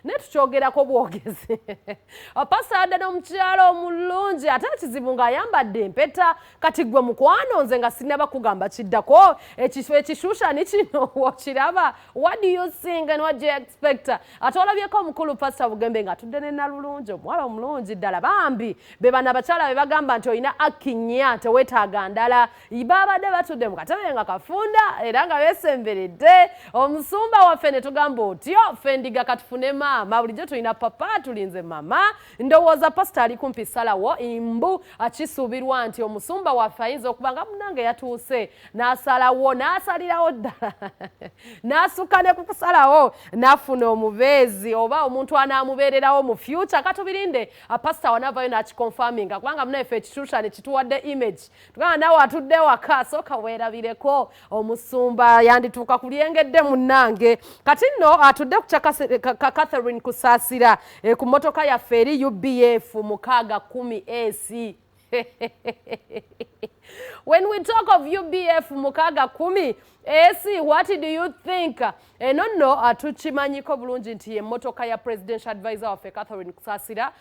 ne tukyogerako bwogezi. Pastor adda n'omukyalo omulungi ate ekizibu ng'ayambadde empeta kati gwe mukwano nze nga sinaba kugamba kiddako ekifo ekishushani kino wokiraba. What do you think and what do you expect? Ate olabyeko omukulu Paasita Bugembe ng'atudde ne Nalulungi omuwala omulungi ddala bambi be bano abakyala be bagamba nti olina akkinya teweetaaga ndala babadde batudde mu katebe nga kafunda era nga beesemberedde. Omusumba waffe ne tugamba otyo ffe ndiga katufune maama bulijjo tulina papa tulinze mama. Ndowooza Pastor ali kumpi salawo imbu akisuubirwa nti omusumba waffe ayinza okuba nga munange yatuuse n'asalawo n'asalirawo ddala n'asukka ne ku kusalawo n'afuna omubeezi oba omuntu anaamubeererawo mu future katubirinde Pastor wanavayo n'akikonfaminga kubanga munaffe ekituushane kituwadde image tugamba nawe atudde waka sooka weerabireko omusumba yandituuka ku lyengedde munnange kati nno atudde ku Catherine Kusaasira ku mmotoka yaffe eri UBF 610 AC. When we talk of UBF 610 AC, what do you think? No, tukimanyiko bulungi nti emmotoka ya presidential advisor waffe Catherine Kusaasira